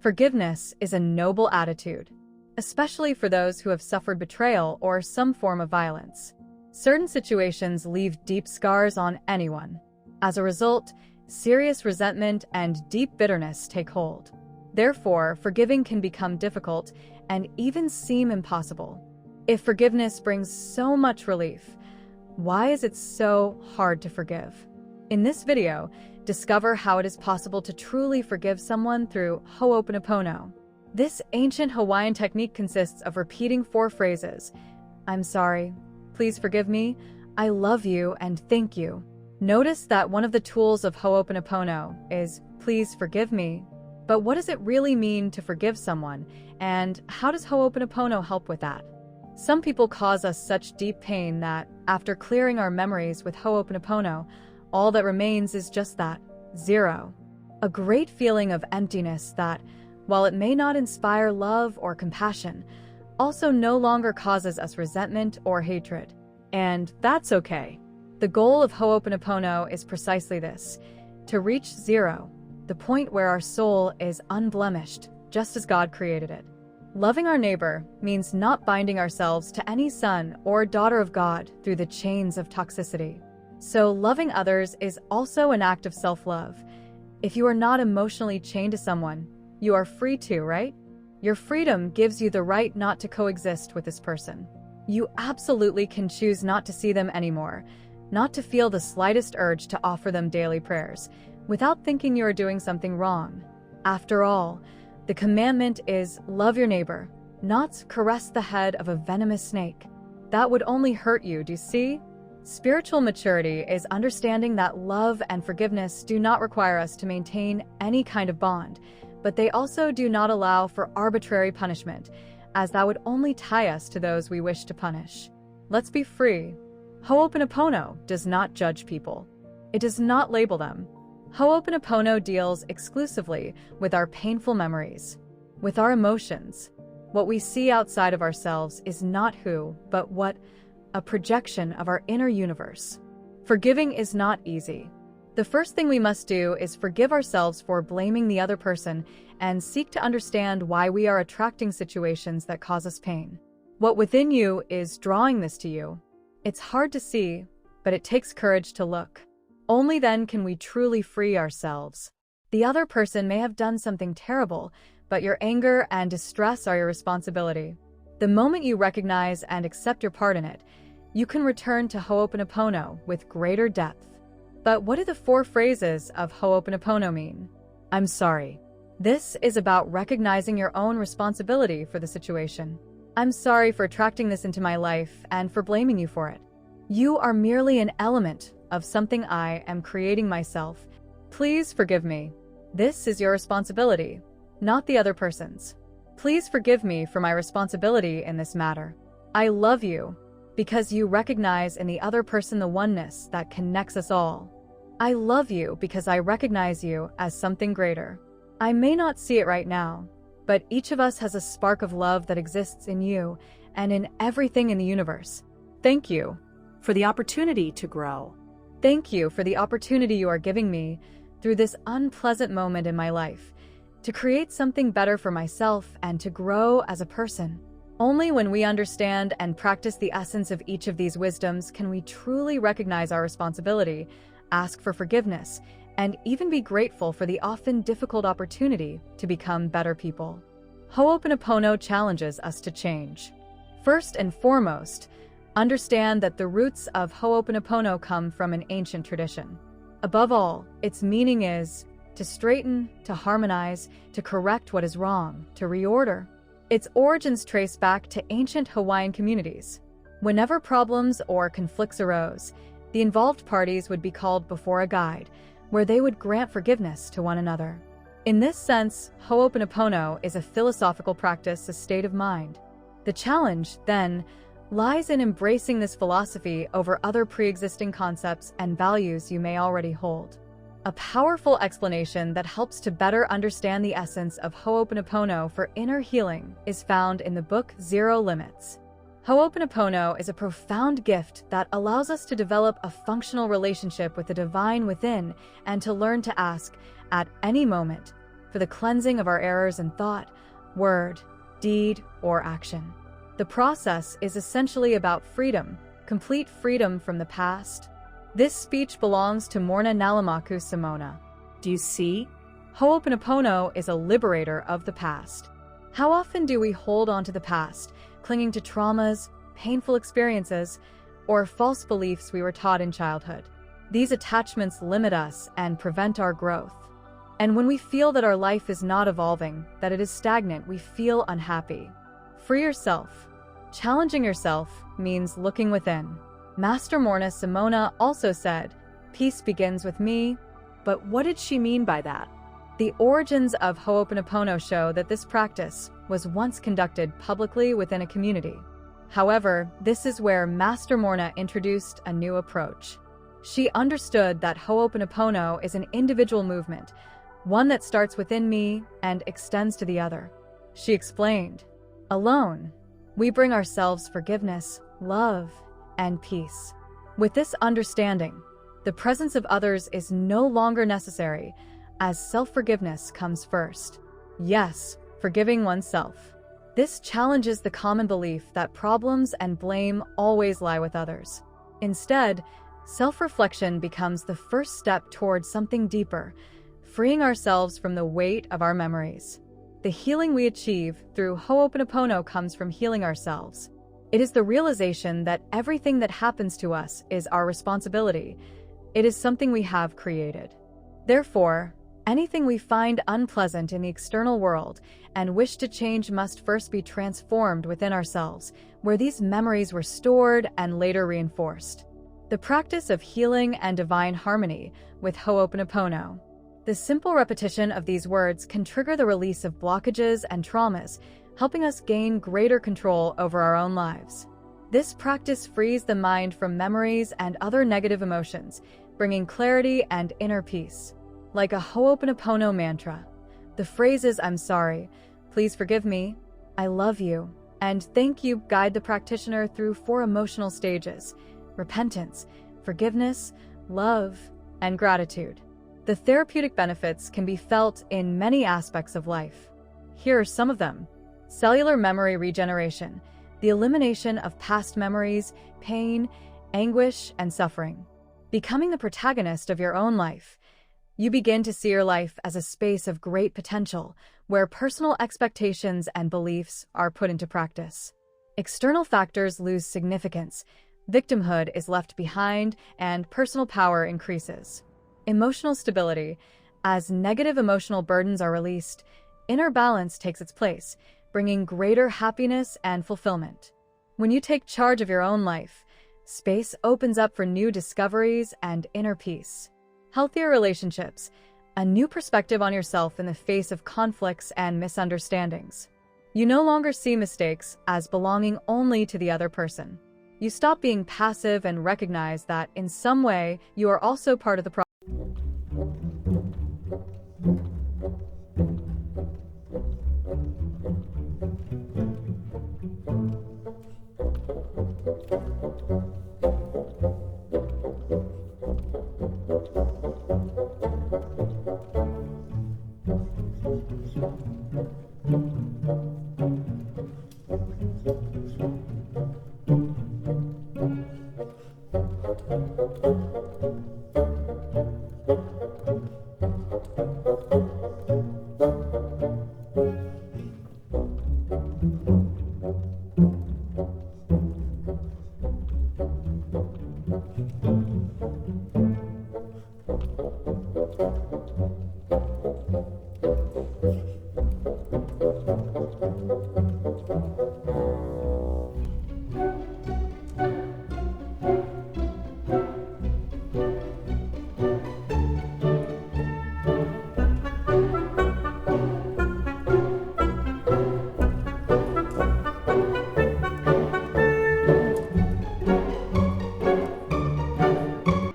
Forgiveness is a noble attitude, especially for those who have suffered betrayal or some form of violence. Certain situations leave deep scars on anyone. As a result, serious resentment and deep bitterness take hold. Therefore, forgiving can become difficult and even seem impossible. If forgiveness brings so much relief, why is it so hard to forgive? In this video, discover how it is possible to truly forgive someone through hoponopono. This ancient Hawaiian technique consists of repeating 4 phrases: "I'm sorry," "Please forgive me," "I love you," and "Thank you." Notice that one of the tools of hoponopono is "Please forgive me." But what does it really mean to forgive someone, and how does hoponopono help with that? Some people cause us such deep pain that, after clearing our memories with hoponopono, all that remains is just that, 0. A great feeling of emptiness that, while it may not inspire love or compassion, also no longer causes us resentment or hatred. And that's okay. The goal of hoponopono is precisely this: to reach 0, the point where our soul is unblemished, just as God created it. Loving our neighbor means not binding ourselves to any son or daughter of God through the chains of toxicity. So loving others is also an act of self-love. If you are not emotionally chained to someone, you are free to, right? Your freedom gives you the right not to coexist with this person. You absolutely can choose not to see them anymore, not to feel the slightest urge to offer them daily prayers, without thinking you are doing something wrong. After all, the commandment is love your neighbor, not caress the head of a venomous snake. That would only hurt you, do you see? Spiritual maturity is understanding that love and forgiveness do not require us to maintain any kind of bond, but they also do not allow for arbitrary punishment, as that would only tie us to those we wish to punish. Let's be free. Hoponopono does not judge people. It does not label them. Hoponopono deals exclusively with our painful memories, with our emotions. What we see outside of ourselves is not who, but what, a projection of our inner universe. Forgiving is not easy. The first thing we must do is forgive ourselves for blaming the other person and seek to understand why we are attracting situations that cause us pain. What within you is drawing this to you? It's hard to see, but it takes courage to look. Only then can we truly free ourselves. The other person may have done something terrible, but your anger and distress are your responsibility. The moment you recognize and accept your part in it, you can return to hoponopono with greater depth. But what do the 4 phrases of hoponopono mean? I'm sorry. This is about recognizing your own responsibility for the situation. I'm sorry for attracting this into my life and for blaming you for it. You are merely an element of something I am creating myself. Please forgive me. This is your responsibility, not the other person's. Please forgive me for my responsibility in this matter. I love you because you recognize in the other person the oneness that connects us all. I love you because I recognize you as something greater. I may not see it right now, but each of us has a spark of love that exists in you and in everything in the universe. Thank you for the opportunity to grow. Thank you for the opportunity you are giving me through this unpleasant moment in my life to create something better for myself and to grow as a person. Only when we understand and practice the essence of each of these wisdoms can we truly recognize our responsibility, ask for forgiveness, and even be grateful for the often difficult opportunity to become better people. Hoponopono challenges us to change. First and foremost, understand that the roots of hoponopono come from an ancient tradition. Above all, its meaning is to straighten, to harmonize, to correct what is wrong, to reorder. Its origins trace back to ancient Hawaiian communities. Whenever problems or conflicts arose, the involved parties would be called before a guide, where they would grant forgiveness to one another. In this sense, hoponopono is a philosophical practice, a state of mind. The challenge, then, lies in embracing this philosophy over other pre-existing concepts and values you may already hold. A powerful explanation that helps to better understand the essence of hoponopono for inner healing is found in the book Zero Limits. Hoponopono is a profound gift that allows us to develop a functional relationship with the divine within and to learn to ask, at any moment, for the cleansing of our errors in thought, word, deed, or action. The process is essentially about freedom, complete freedom from the past. This speech belongs to Morna Nalamaku Simona. Do you see? Ho'oponopono is a liberator of the past. How often do we hold on to the past, clinging to traumas, painful experiences, or false beliefs we were taught in childhood? These attachments limit us and prevent our growth. And when we feel that our life is not evolving, that it is stagnant, we feel unhappy. Free yourself. Challenging yourself means looking within. Master Morna Simona also said, "Peace begins with me." But what did she mean by that? The origins of Ho'oponopono show that this practice was once conducted publicly within a community. However, this is where Master Morna introduced a new approach. She understood that Ho'oponopono is an individual movement, one that starts within me and extends to the other. She explained, "Alone, we bring ourselves forgiveness, love, and peace. With this understanding, the presence of others is no longer necessary, as self-forgiveness comes first." Yes, forgiving oneself. This challenges the common belief that problems and blame always lie with others. Instead, self-reflection becomes the first step towards something deeper, freeing ourselves from the weight of our memories. The healing we achieve through Ho'oponopono comes from healing ourselves. It is the realization that everything that happens to us is our responsibility. It is something we have created. Therefore, anything we find unpleasant in the external world and wish to change must first be transformed within ourselves, where these memories were stored and later reinforced. The practice of healing and divine harmony with Ho'oponopono. The simple repetition of these words can trigger the release of blockages and traumas, helping us gain greater control over our own lives. This practice frees the mind from memories and other negative emotions, bringing clarity and inner peace. Like a Ho'oponopono mantra, the phrases "I'm sorry," "Please forgive me," "I love you," and "Thank you" guide the practitioner through 4 emotional stages: repentance, forgiveness, love, and gratitude. The therapeutic benefits can be felt in many aspects of life. Here are some of them. Cellular memory regeneration, the elimination of past memories, pain, anguish, and suffering. Becoming the protagonist of your own life. You begin to see your life as a space of great potential, where personal expectations and beliefs are put into practice. External factors lose significance, victimhood is left behind, and personal power increases. Emotional stability. As negative emotional burdens are released, inner balance takes its place, bringing greater happiness and fulfillment. When you take charge of your own life, space opens up for new discoveries and inner peace. Healthier relationships. A new perspective on yourself in the face of conflicts and misunderstandings. You no longer see mistakes as belonging only to the other person. You stop being passive and recognize that, in some way, you are also part of the problem.